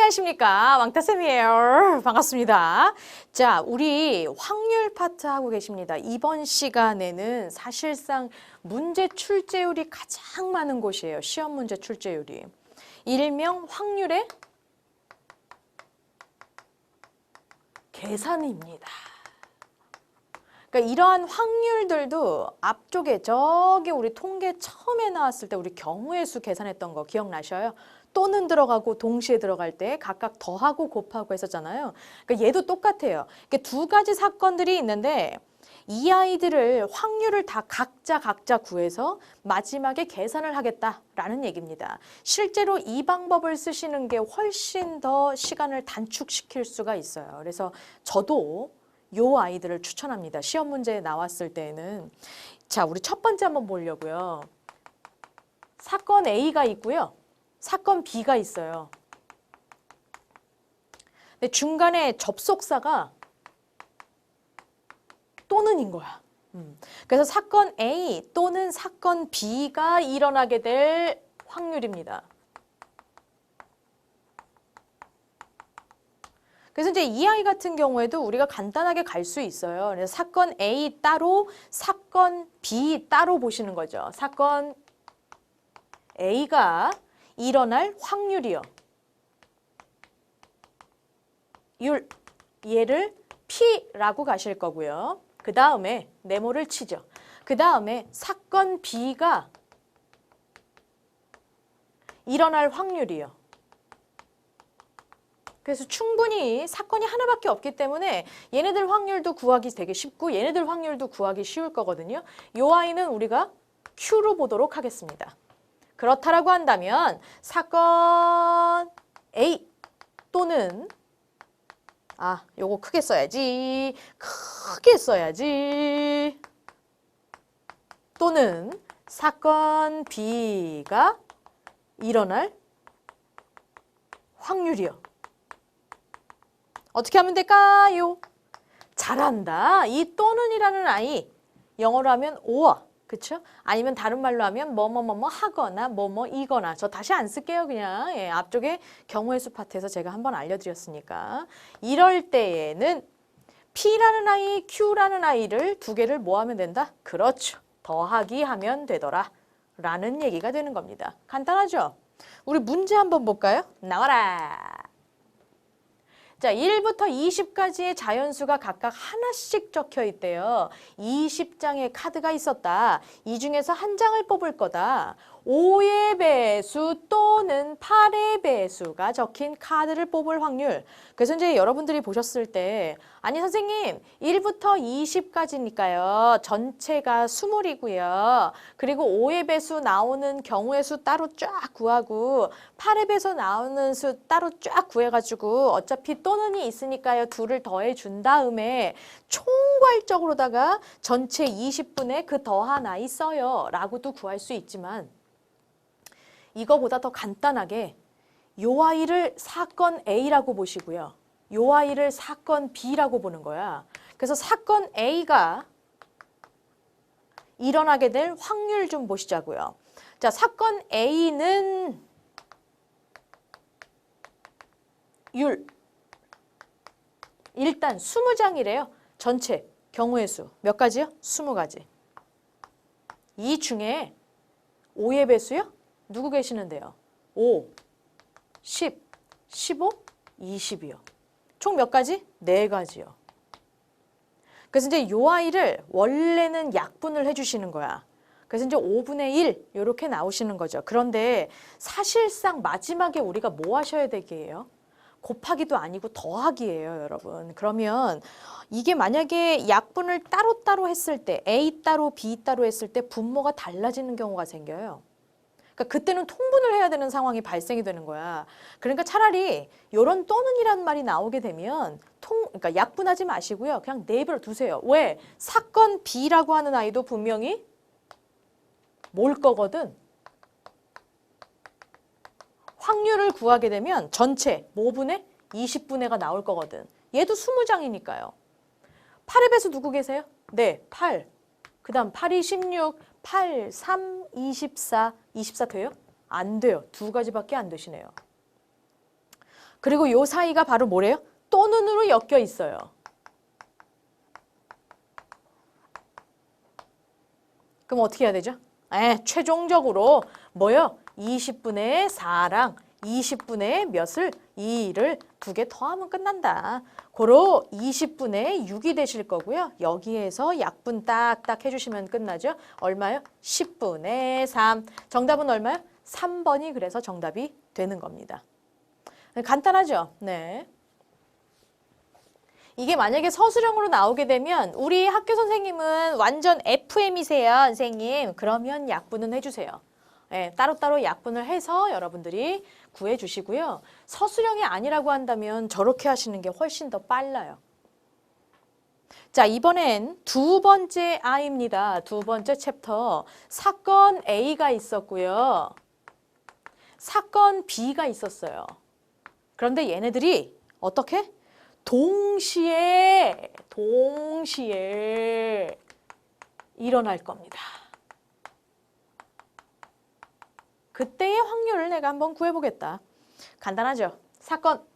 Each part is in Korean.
안녕하십니까. 왕따쌤이에요. 반갑습니다. 자, 우리 확률 파트 하고 계십니다. 이번 시간에는 사실상 문제 출제율이 가장 많은 곳이에요. 시험 문제 출제율이. 일명 확률의 계산입니다. 그러니까 이러한 확률들도 앞쪽에 저기 우리 통계 처음에 나왔을 때 우리 경우의 수 계산했던 거 기억나셔요? 또는 들어가고 동시에 들어갈 때 각각 더하고 곱하고 했었잖아요. 그러니까 얘도 똑같아요. 이렇게 두 가지 사건들이 있는데 이 아이들을 확률을 다 각자 구해서 마지막에 계산을 하겠다라는 얘기입니다. 실제로 이 방법을 쓰시는 게 훨씬 더 시간을 단축시킬 수가 있어요. 그래서 저도 요 아이들을 추천합니다. 시험 문제에 나왔을 때는. 자, 우리 첫 번째 한번 보려고요. 사건 A가 있고요. 사건 B가 있어요. 근데 중간에 접속사가 또는인 거야. 그래서 사건 A 또는 사건 B가 일어나게 될 확률입니다. 그래서 이제 이 아이 같은 경우에도 우리가 간단하게 갈 수 있어요. 그래서 사건 A 따로, 사건 B 따로 보시는 거죠. 사건 A가 일어날 확률이요. 얘를 P라고 가실 거고요. 그 다음에 네모를 치죠. 그 다음에 사건 B가 일어날 확률이요. 그래서 충분히 사건이 하나밖에 없기 때문에 얘네들 확률도 구하기 되게 쉽고 얘네들 확률도 구하기 쉬울 거거든요. 이 아이는 우리가 Q로 보도록 하겠습니다. 그렇다라고 한다면 사건 A 또는 요거 크게 써야지. 크게 써야지. 또는 사건 B가 일어날 확률이요. 어떻게 하면 될까요? 잘한다. 이 또는이라는 아이 영어로 하면 or, 그쵸? 아니면 다른 말로 하면 뭐뭐뭐뭐 하거나 뭐뭐이거나. 저 다시 안 쓸게요. 그냥 앞쪽에 경우의 수 파트에서 제가 한번 알려드렸으니까. 이럴 때에는 P라는 아이, Q라는 아이를 두 개를 뭐 하면 된다? 그렇죠. 더하기 하면 되더라. 라는 얘기가 되는 겁니다. 간단하죠? 우리 문제 한번 볼까요? 나와라. 자, 1부터 20까지의 자연수가 각각 하나씩 적혀 있대요. 20장의 카드가 있었다. 이 중에서 한 장을 뽑을 거다. 5의 배수 또는 8의 배수가 적힌 카드를 뽑을 확률. 그래서 이제 여러분들이 보셨을 때 아니 선생님 1부터 20까지니까요. 전체가 20이고요. 그리고 5의 배수 나오는 경우의 수 따로 쫙 구하고 8의 배수 나오는 수 따로 쫙 구해가지고 어차피 또는이 있으니까요. 둘을 더해 준 다음에 총괄적으로다가 전체 20분의 그 더한 아이 써요. 라고도 구할 수 있지만 이거보다 더 간단하게 요 아이를 사건 A라고 보시고요. 요 아이를 사건 B라고 보는 거야. 그래서 사건 A가 일어나게 될 확률 좀 보시자고요. 자, 사건 A는 일단 20장이래요. 전체 경우의 수 몇 가지요? 20가지. 이 중에 5의 배수요? 누구 계시는데요? 5, 10, 15, 20이요. 총 몇 가지? 4가지요. 그래서 이제 이 아이를 원래는 약분을 해주시는 거야. 그래서 이제 5분의 1 이렇게 나오시는 거죠. 그런데 사실상 마지막에 우리가 뭐 하셔야 되게요? 곱하기도 아니고 더하기예요, 여러분. 그러면 이게 만약에 약분을 따로따로 했을 때 A 따로 B 따로 했을 때 분모가 달라지는 경우가 생겨요. 그러니까 그때는 통분을 해야 되는 상황이 발생이 되는 거야. 그러니까 차라리 이런 또는이라는 말이 나오게 되면 그러니까 약분하지 마시고요. 그냥 내버려 두세요. 왜? 사건 B라고 하는 아이도 분명히 뭘 거거든? 확률을 구하게 되면 전체 5분의 20분의가 나올 거거든. 얘도 20장이니까요. 8의 배수 누구 계세요? 네, 8. 그 다음 8이 16, 8, 3, 24. 24 돼요? 안 돼요. 2가지밖에 안 되시네요. 그리고 요 사이가 바로 뭐래요? 또는으로 엮여 있어요. 그럼 어떻게 해야 되죠? 최종적으로 뭐요? 20분의 4랑 20분의 몇을 2를 2개 더하면 끝난다. 고로 20분의 6이 되실 거고요. 여기에서 약분 딱딱 해주시면 끝나죠. 얼마요? 10분의 3. 정답은 얼마요? 3번이 그래서 정답이 되는 겁니다. 간단하죠? 네. 이게 만약에 서술형으로 나오게 되면 우리 학교 선생님은 완전 FM이세요, 선생님. 그러면 약분은 해주세요. 네, 따로따로 약분을 해서 여러분들이 구해주시고요. 서술형이 아니라고 한다면 저렇게 하시는 게 훨씬 더 빨라요. 자, 이번엔 두 번째 I입니다. 두 번째 챕터. 사건 A가 있었고요. 사건 B가 있었어요. 그런데 얘네들이 어떻게? 동시에 일어날 겁니다. 그때의 확률을 내가 한번 구해보겠다. 간단하죠? 사건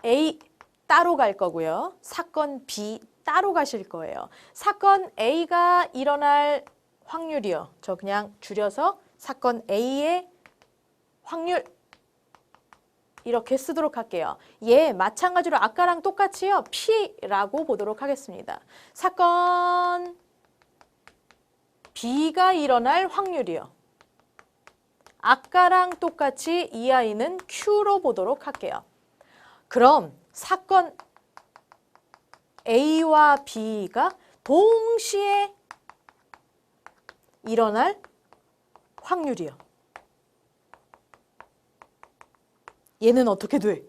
A 따로 갈 거고요. 사건 B 따로 가실 거예요. 사건 A가 일어날 확률이요. 저 그냥 줄여서 사건 A의 확률 이렇게 쓰도록 할게요. 예, 마찬가지로 아까랑 똑같이요. P라고 보도록 하겠습니다. 사건 B가 일어날 확률이요. 아까랑 똑같이 이 아이는 Q로 보도록 할게요. 그럼 사건 A와 B가 동시에 일어날 확률이요. 얘는 어떻게 돼?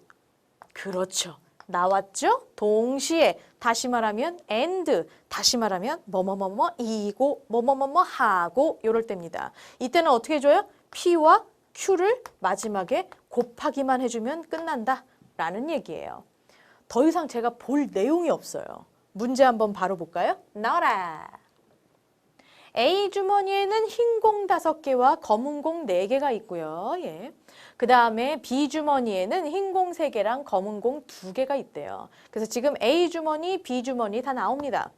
그렇죠. 나왔죠? 동시에. 다시 말하면 and. 다시 말하면 뭐뭐뭐뭐 이고 뭐뭐뭐뭐 하고 이럴 때입니다. 이때는 어떻게 해줘요? P와 Q를 마지막에 곱하기만 해주면 끝난다 라는 얘기예요. 더 이상 제가 볼 내용이 없어요. 문제 한번 바로 볼까요? 나와라. A 주머니에는 흰 공 5개와 검은 공 4개가 있고요. 예. 그 다음에 B 주머니에는 흰 공 3개랑 검은 공 2개가 있대요. 그래서 지금 A 주머니, B 주머니 다 나옵니다.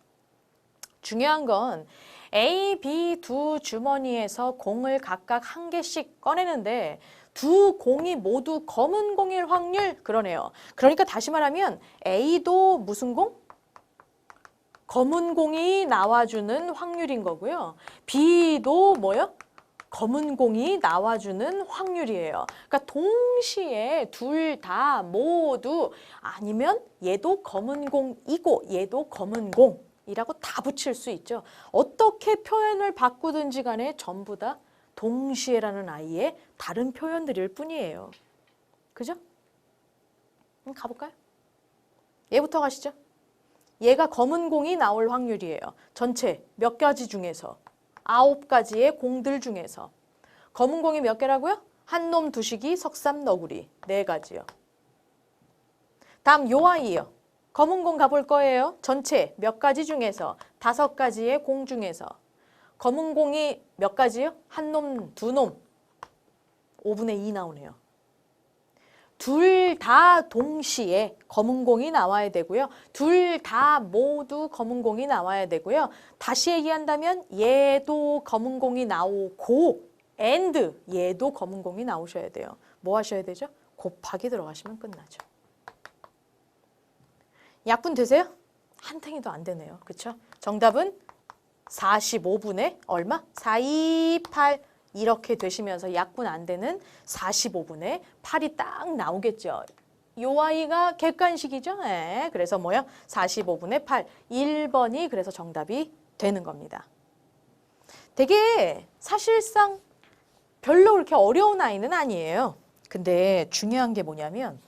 중요한 건 A, B 두 주머니에서 공을 각각 1개씩 꺼내는데 두 공이 모두 검은 공일 확률 그러네요. 그러니까 다시 말하면 A도 무슨 공? 검은 공이 나와주는 확률인 거고요. B도 뭐요? 검은 공이 나와주는 확률이에요. 그러니까 동시에 둘 다 모두 아니면 얘도 검은 공이고 얘도 검은 공이라고 다 붙일 수 있죠. 어떻게 표현을 바꾸든지 간에 전부 다 동시에라는 아이의 다른 표현들일 뿐이에요. 그죠? 가볼까요? 얘부터 가시죠. 얘가 검은 공이 나올 확률이에요. 전체 몇 가지 중에서 9가지의 공들 중에서 검은 공이 몇 개라고요? 한놈 두식이 석삼 너구리 4가지요. 다음 요 아이요. 검은 공 가볼 거예요. 전체 몇 가지 중에서 5가지의 공 중에서 검은 공이 몇 가지요? 한놈, 두놈 5분의 2 나오네요. 둘 다 동시에 검은 공이 나와야 되고요. 둘 다 모두 검은 공이 나와야 되고요. 다시 얘기한다면 얘도 검은 공이 나오고 and 얘도 검은 공이 나오셔야 돼요. 뭐 하셔야 되죠? 곱하기 들어가시면 끝나죠. 약분 되세요? 한 탱이도 안 되네요. 그렇죠? 정답은 45분의 얼마? 428 이렇게 되시면서 약분 안 되는 45분의 8이 딱 나오겠죠. 요 아이가 객관식이죠. 네. 그래서 뭐요? 45분의 8. 1번이 그래서 정답이 되는 겁니다. 되게 사실상 별로 그렇게 어려운 아이는 아니에요. 근데 중요한 게 뭐냐면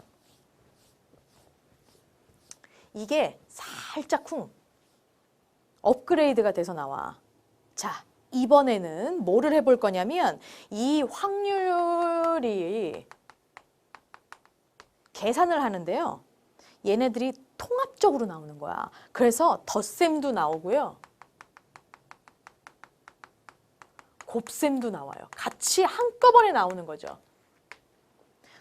이게 살짝쿵 업그레이드가 돼서 나와. 자, 이번에는 뭐를 해볼 거냐면 이 확률이 계산을 하는데요. 얘네들이 통합적으로 나오는 거야. 그래서 덧셈도 나오고요. 곱셈도 나와요. 같이 한꺼번에 나오는 거죠.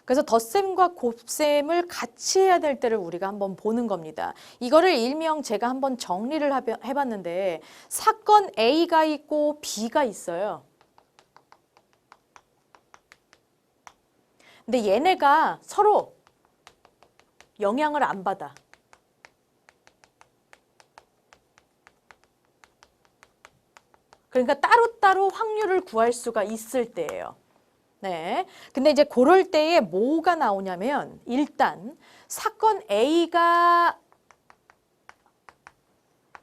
그래서 덧셈과 곱셈을 같이 해야 될 때를 우리가 한번 보는 겁니다. 이거를 일명 제가 한번 정리를 해봤는데 사건 A가 있고 B가 있어요. 근데 얘네가 서로 영향을 안 받아. 그러니까 따로따로 확률을 구할 수가 있을 때예요. 네. 근데 이제 그럴 때에 뭐가 나오냐면 일단 사건 A가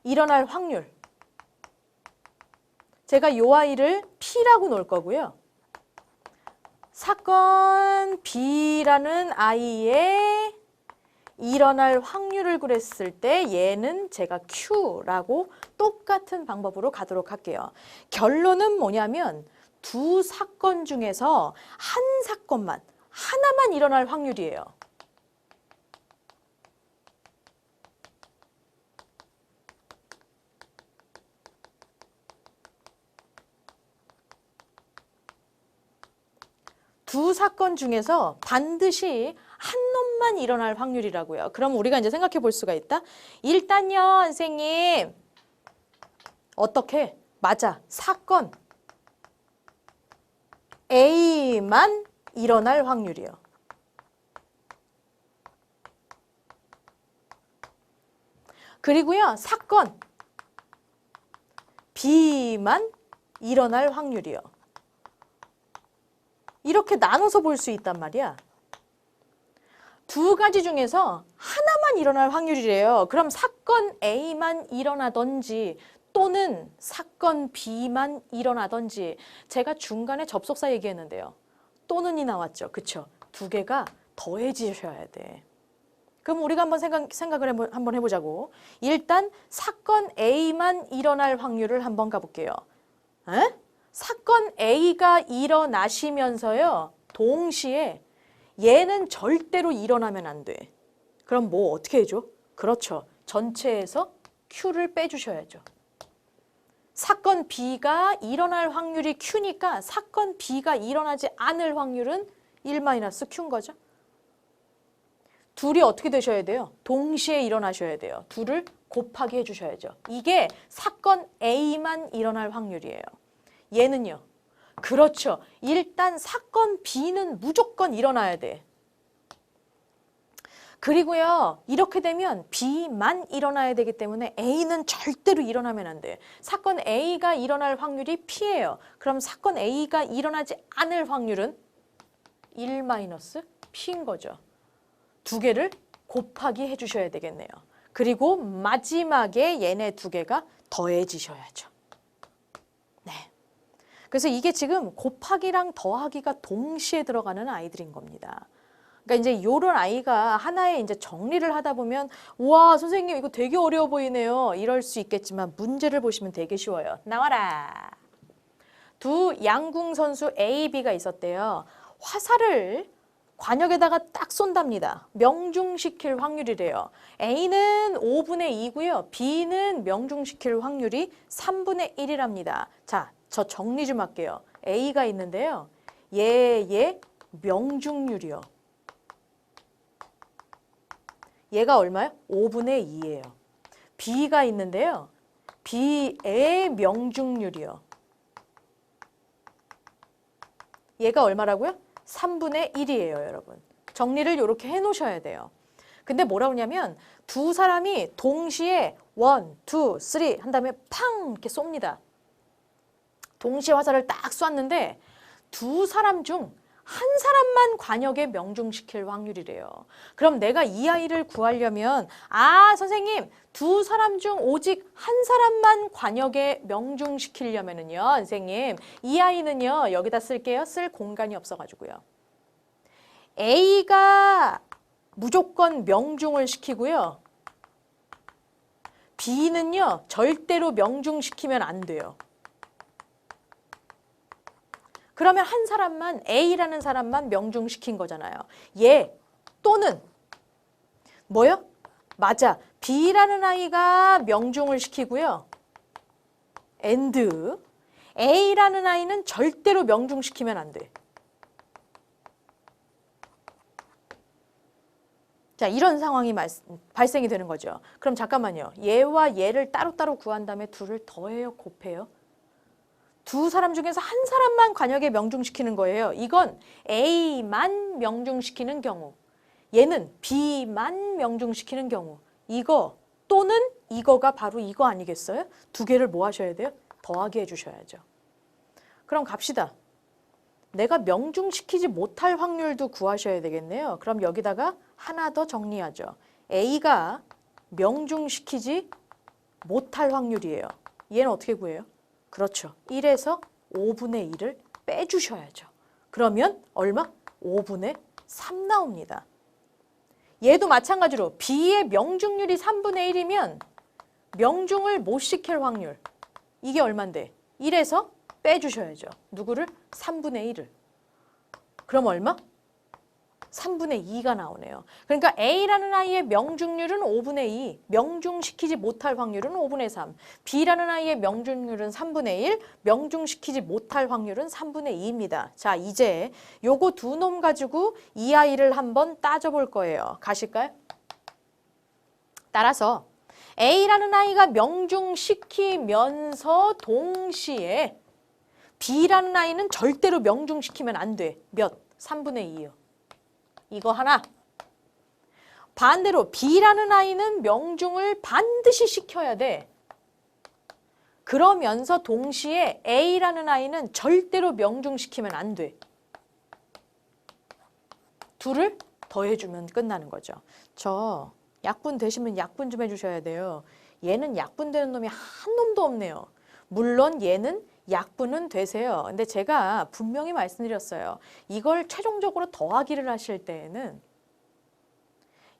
일어날 확률. 제가 요 아이를 P라고 놓을 거고요. 사건 B라는 아이의 일어날 확률을 구했을 때 얘는 제가 Q라고 똑같은 방법으로 가도록 할게요. 결론은 뭐냐면 두 사건 중에서 한 사건만, 하나만 일어날 확률이에요. 두 사건 중에서 반드시 한 놈만 일어날 확률이라고요. 그럼 우리가 이제 생각해 볼 수가 있다. 일단요, 선생님. 어떻게? 맞아. 사건 A만 일어날 확률이요. 그리고요, 사건 B만 일어날 확률이요. 이렇게 나눠서 볼 수 있단 말이야. 두 가지 중에서 하나만 일어날 확률이래요. 그럼 사건 A만 일어나든지 또는 사건 B만 일어나든지 제가 중간에 접속사 얘기했는데요. 또는이 나왔죠. 그쵸? 두 개가 더해지셔야 돼. 그럼 우리가 한번 생각을 한번 해보자고. 일단 사건 A만 일어날 확률을 한번 가볼게요. 에? 사건 A가 일어나시면서요. 동시에 얘는 절대로 일어나면 안 돼. 그럼 뭐 어떻게 해줘? 그렇죠. 전체에서 Q를 빼주셔야죠. 사건 B가 일어날 확률이 Q니까 사건 B가 일어나지 않을 확률은 1-Q인 거죠. 둘이 어떻게 되셔야 돼요? 동시에 일어나셔야 돼요. 둘을 곱하기 해주셔야죠. 이게 사건 A만 일어날 확률이에요. 얘는요. 그렇죠. 일단 사건 B는 무조건 일어나야 돼. 그리고요. 이렇게 되면 B만 일어나야 되기 때문에 A는 절대로 일어나면 안 돼. 사건 A가 일어날 확률이 P예요. 그럼 사건 A가 일어나지 않을 확률은 1-P인 거죠. 두 개를 곱하기 해주셔야 되겠네요. 그리고 마지막에 얘네 두 개가 더해지셔야죠. 네. 그래서 이게 지금 곱하기랑 더하기가 동시에 들어가는 아이들인 겁니다. 그러니까 이제 요런 아이가 하나의 이제 정리를 하다 보면 와 선생님 이거 되게 어려워 보이네요. 이럴 수 있겠지만 문제를 보시면 되게 쉬워요. 나와라. 두 양궁 선수 A, B가 있었대요. 화살을 관역에다가 딱 쏜답니다. 명중시킬 확률이래요. A는 5분의 2고요. B는 명중시킬 확률이 3분의 1이랍니다. 자, 저 정리 좀 할게요. A가 있는데요. 얘의 명중률이요. 얘가 얼마요? 5분의 2예요. B가 있는데요. B의 명중률이요. 얘가 얼마라고요? 3분의 1이에요, 여러분. 정리를 이렇게 해놓으셔야 돼요. 근데 뭐라 그러냐면 두 사람이 동시에 1, 2, 3 한 다음에 팡 이렇게 쏩니다. 동시에 화살을 딱 쐈는데 두 사람 중 한 사람만 관역에 명중시킬 확률이래요. 그럼 내가 이 아이를 구하려면 선생님 두 사람 중 오직 한 사람만 관역에 명중시키려면은요. 선생님 이 아이는요. 여기다 쓸게요. 쓸 공간이 없어가지고요. A가 무조건 명중을 시키고요. B는요. 절대로 명중시키면 안 돼요. 그러면 한 사람만 A라는 사람만 명중시킨 거잖아요. 얘 또는 뭐요? 맞아. B라는 아이가 명중을 시키고요. and A라는 아이는 절대로 명중시키면 안 돼. 자, 이런 상황이 발생이 되는 거죠. 그럼 잠깐만요. 얘와 얘를 따로따로 구한 다음에 둘을 더해요, 곱해요? 두 사람 중에서 한 사람만 관역에 명중시키는 거예요. 이건 A만 명중시키는 경우, 얘는 B만 명중시키는 경우, 이거 또는 이거가 바로 이거 아니겠어요? 두 개를 뭐 하셔야 돼요? 더하기 해주셔야죠. 그럼 갑시다. 내가 명중시키지 못할 확률도 구하셔야 되겠네요. 그럼 여기다가 하나 더 정리하죠. A가 명중시키지 못할 확률이에요. 얘는 어떻게 구해요? 그렇죠. 1에서 5분의 1을 빼주셔야죠. 그러면 얼마? 5분의 3 나옵니다. 얘도 마찬가지로 B의 명중률이 3분의 1이면 명중을 못 시킬 확률. 이게 얼만데? 1에서 빼주셔야죠. 누구를? 3분의 1을. 그럼 얼마? 3분의 2가 나오네요. 그러니까 A라는 아이의 명중률은 5분의 2, 명중시키지 못할 확률은 5분의 3. B라는 아이의 명중률은 3분의 1, 명중시키지 못할 확률은 3분의 2입니다. 자, 이제 요거 두 놈 가지고 이 아이를 한번 따져볼 거예요. 가실까요? 따라서 A라는 아이가 명중시키면서 동시에 B라는 아이는 절대로 명중시키면 안 돼. 몇? 3분의 2요. 이거 하나. 반대로 B라는 아이는 명중을 반드시 시켜야 돼. 그러면서 동시에 A라는 아이는 절대로 명중시키면 안 돼. 둘을 더해주면 끝나는 거죠. 저 약분 되시면 약분 좀 해주셔야 돼요. 얘는 약분 되는 놈이 한 놈도 없네요. 물론 얘는 약분은 되세요. 근데 제가 분명히 말씀드렸어요. 이걸 최종적으로 더하기를 하실 때에는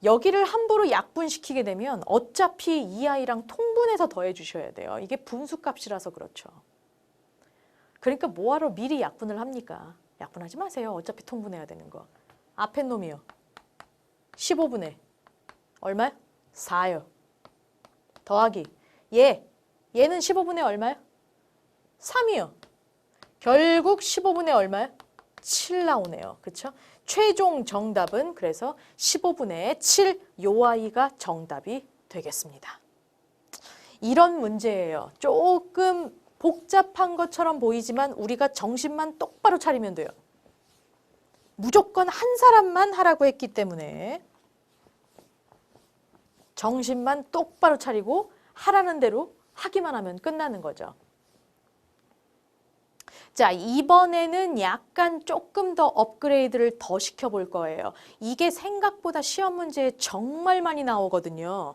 여기를 함부로 약분시키게 되면 어차피 이 아이랑 통분해서 더해 주셔야 돼요. 이게 분수값이라서 그렇죠. 그러니까 뭐하러 미리 약분을 합니까? 약분하지 마세요. 어차피 통분해야 되는 거. 앞에 놈이요. 15분의 얼마요? 4요. 더하기 얘는 15분의 얼마요? 3이요. 결국 15분의 얼마요? 7 나오네요. 그렇죠? 최종 정답은 그래서 15분의 7, 요 아이가 정답이 되겠습니다. 이런 문제예요. 조금 복잡한 것처럼 보이지만 우리가 정신만 똑바로 차리면 돼요. 무조건 한 사람만 하라고 했기 때문에 정신만 똑바로 차리고 하라는 대로 하기만 하면 끝나는 거죠. 자, 이번에는 약간 조금 더 업그레이드를 더 시켜볼 거예요. 이게 생각보다 시험 문제에 정말 많이 나오거든요.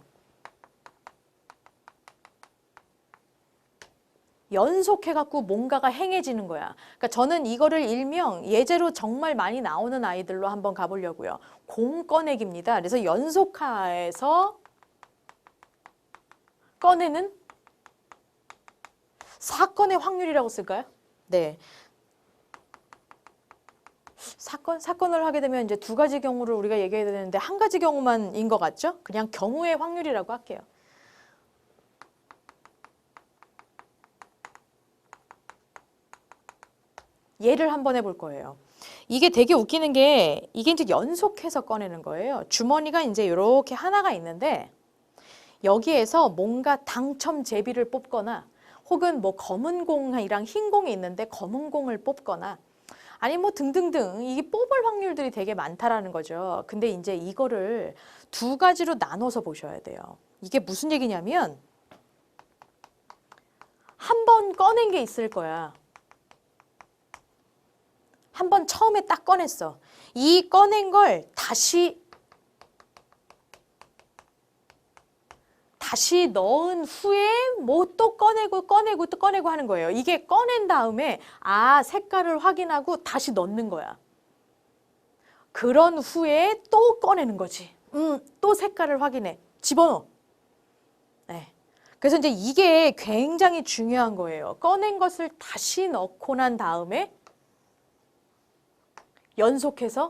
연속해갖고 뭔가가 행해지는 거야. 그러니까 저는 이거를 일명 예제로 정말 많이 나오는 아이들로 한번 가보려고요. 공 꺼내기입니다. 그래서 연속하에서 꺼내는 사건의 확률이라고 쓸까요? 네. 사건을 하게 되면 이제 두 가지 경우를 우리가 얘기해야 되는데 한 가지 경우만인 것 같죠? 그냥 경우의 확률이라고 할게요. 예를 한번 해볼 거예요. 이게 되게 웃기는 게 이게 이제 연속해서 꺼내는 거예요. 주머니가 이제 이렇게 하나가 있는데 여기에서 뭔가 당첨 제비를 뽑거나 혹은 뭐 검은 공이랑 흰 공이 있는데 검은 공을 뽑거나 아니 뭐 등등등 이게 뽑을 확률들이 되게 많다라는 거죠. 근데 이제 이거를 두 가지로 나눠서 보셔야 돼요. 이게 무슨 얘기냐면 한 번 꺼낸 게 있을 거야. 한 번 처음에 딱 꺼냈어. 이 꺼낸 걸 다시 넣은 후에 뭐 또 꺼내고 또 꺼내고 하는 거예요. 이게 꺼낸 다음에 색깔을 확인하고 다시 넣는 거야. 그런 후에 또 꺼내는 거지. 또 색깔을 확인해. 집어넣어. 네. 그래서 이제 이게 굉장히 중요한 거예요. 꺼낸 것을 다시 넣고 난 다음에 연속해서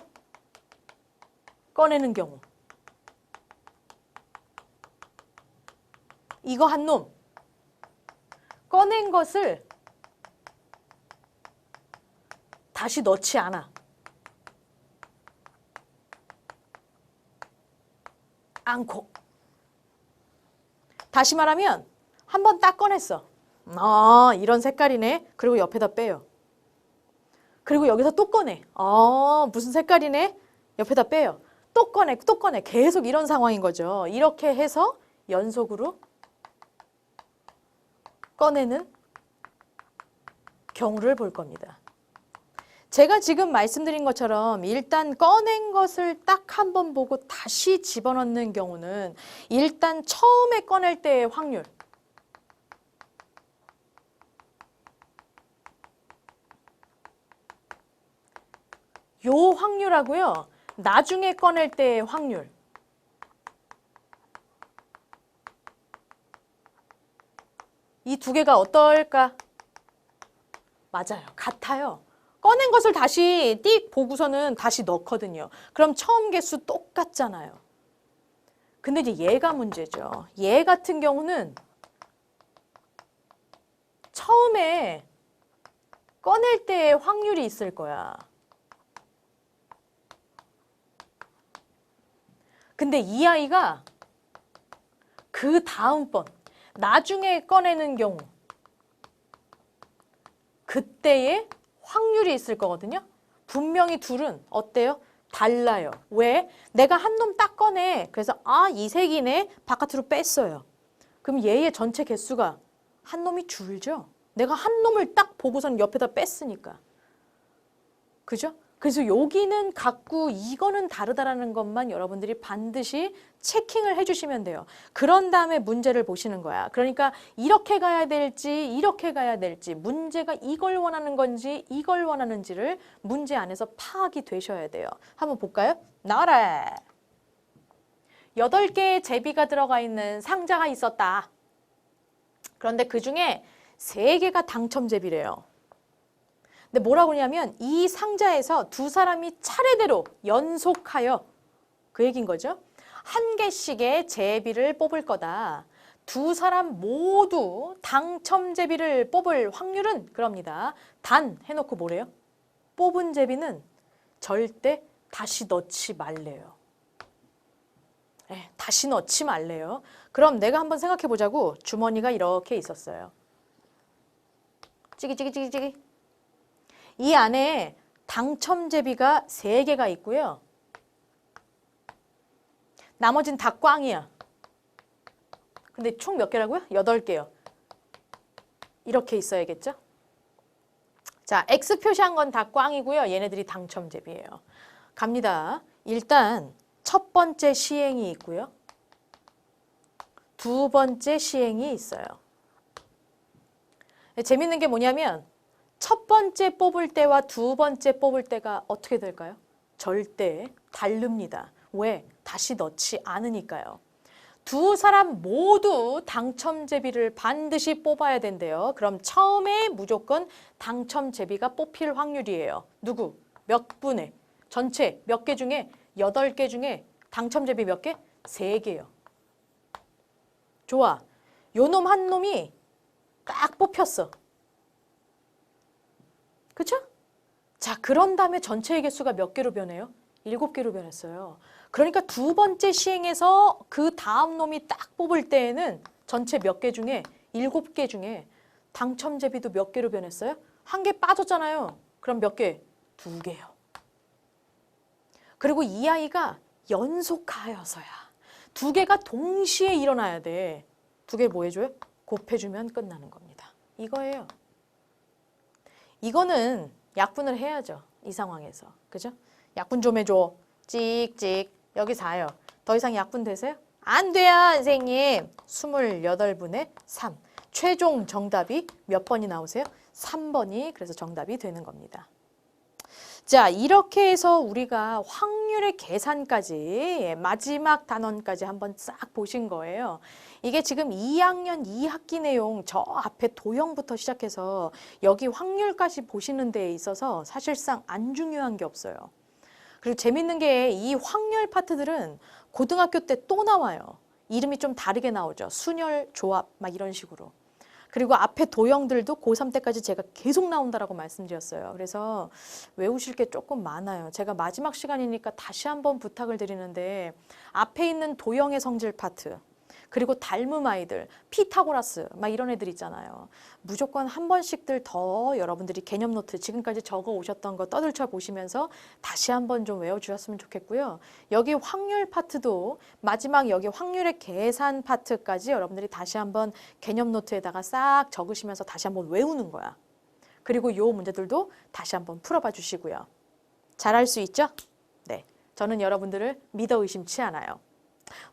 꺼내는 경우. 이거 한 놈. 꺼낸 것을 다시 넣지 않아. 않고. 다시 말하면 한 번 딱 꺼냈어. 아, 이런 색깔이네. 그리고 옆에다 빼요. 그리고 여기서 또 꺼내. 아, 무슨 색깔이네. 옆에다 빼요. 또 꺼내, 또 꺼내. 계속 이런 상황인 거죠. 이렇게 해서 연속으로 꺼내는 경우를 볼 겁니다. 제가 지금 말씀드린 것처럼 일단 꺼낸 것을 딱 한 번 보고 다시 집어넣는 경우는 일단 처음에 꺼낼 때의 확률, 요 확률하고요. 나중에 꺼낼 때의 확률, 이 두 개가 어떨까? 맞아요. 같아요. 꺼낸 것을 다시 띡 보고서는 다시 넣거든요. 그럼 처음 개수 똑같잖아요. 근데 이제 얘가 문제죠. 얘 같은 경우는 처음에 꺼낼 때의 확률이 있을 거야. 근데 이 아이가 그 다음번, 나중에 꺼내는 경우, 그때의 확률이 있을 거거든요. 분명히 둘은 어때요? 달라요. 왜? 내가 한 놈 딱 꺼내. 그래서 아, 이 색이네. 바깥으로 뺐어요. 그럼 얘의 전체 개수가 한 놈이 줄죠. 내가 한 놈을 딱 보고선 옆에다 뺐으니까. 그죠? 그래서 여기는 같고 이거는 다르다라는 것만 여러분들이 반드시 체킹을 해주시면 돼요. 그런 다음에 문제를 보시는 거야. 그러니까 이렇게 가야 될지 이렇게 가야 될지, 문제가 이걸 원하는 건지 이걸 원하는지를 문제 안에서 파악이 되셔야 돼요. 한번 볼까요? 나와라. 8개의 제비가 들어가 있는 상자가 있었다. 그런데 그중에 3개가 당첨 제비래요. 근데 뭐라고 하냐면 이 상자에서 두 사람이 차례대로 연속하여, 그 얘기인 거죠. 한 개씩의 제비를 뽑을 거다. 두 사람 모두 당첨 제비를 뽑을 확률은 그럽니다. 단 해놓고 뭐래요? 뽑은 제비는 절대 다시 넣지 말래요. 다시 넣지 말래요. 그럼 내가 한번 생각해 보자고. 주머니가 이렇게 있었어요. 찌기찌기찌기찌기. 이 안에 당첨 제비가 3개가 있고요. 나머진 다 꽝이야. 근데 총 몇 개라고요? 8개요. 이렇게 있어야겠죠? 자, X 표시한 건 다 꽝이고요. 얘네들이 당첨 제비예요. 갑니다. 일단 첫 번째 시행이 있고요. 두 번째 시행이 있어요. 재밌는 게 뭐냐면 첫 번째 뽑을 때와 두 번째 뽑을 때가 어떻게 될까요? 절대 다릅니다. 왜? 다시 넣지 않으니까요. 두 사람 모두 당첨 제비를 반드시 뽑아야 된대요. 그럼 처음에 무조건 당첨 제비가 뽑힐 확률이에요. 누구? 몇 분의? 전체 몇 개 중에? 8개 중에 당첨 제비 몇 개? 3개요. 좋아. 요 놈 한 놈이 딱 뽑혔어. 그쵸? 자, 그런 다음에 전체의 개수가 몇 개로 변해요? 7개로 변했어요. 그러니까 두 번째 시행에서 그 다음 놈이 딱 뽑을 때에는 전체 몇 개 중에 7개 중에 당첨 제비도 몇 개로 변했어요? 1개 빠졌잖아요. 그럼 몇 개? 2개요. 그리고 이 아이가 연속하여서야 2개가 동시에 일어나야 돼. 2개 뭐 해줘요? 곱해주면 끝나는 겁니다. 이거예요. 이거는 약분을 해야죠. 이 상황에서. 그죠? 약분 좀 해줘. 찍찍. 여기 4요. 더 이상 약분 되세요? 안 돼요, 선생님. 28분의 3. 최종 정답이 몇 번이 나오세요? 3번이 그래서 정답이 되는 겁니다. 자, 이렇게 해서 우리가 확률의 계산까지 마지막 단원까지 한번 싹 보신 거예요. 이게 지금 2학년 2학기 내용 저 앞에 도형부터 시작해서 여기 확률까지 보시는 데에 있어서 사실상 안 중요한 게 없어요. 그리고 재밌는 게 이 확률 파트들은 고등학교 때 또 나와요. 이름이 좀 다르게 나오죠. 순열, 조합 막 이런 식으로. 그리고 앞에 도형들도 고3 때까지 제가 계속 나온다라고 말씀드렸어요. 그래서 외우실 게 조금 많아요. 제가 마지막 시간이니까 다시 한번 부탁을 드리는데 앞에 있는 도형의 성질 파트 그리고 닮은 아이들, 피타고라스 막 이런 애들 있잖아요. 무조건 한 번씩들 더 여러분들이 개념 노트 지금까지 적어 오셨던 거 떠들쳐 보시면서 다시 한번 좀 외워주셨으면 좋겠고요. 여기 확률 파트도 마지막 여기 확률의 계산 파트까지 여러분들이 다시 한번 개념 노트에다가 싹 적으시면서 다시 한번 외우는 거야. 그리고 요 문제들도 다시 한번 풀어봐 주시고요. 잘할 수 있죠? 네, 저는 여러분들을 믿어 의심치 않아요.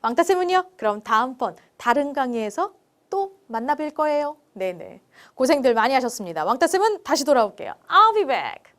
왕따쌤은요? 그럼 다음번 다른 강의에서 또 만나뵐 거예요. 네네. 고생들 많이 하셨습니다. 왕따쌤은 다시 돌아올게요. I'll be back.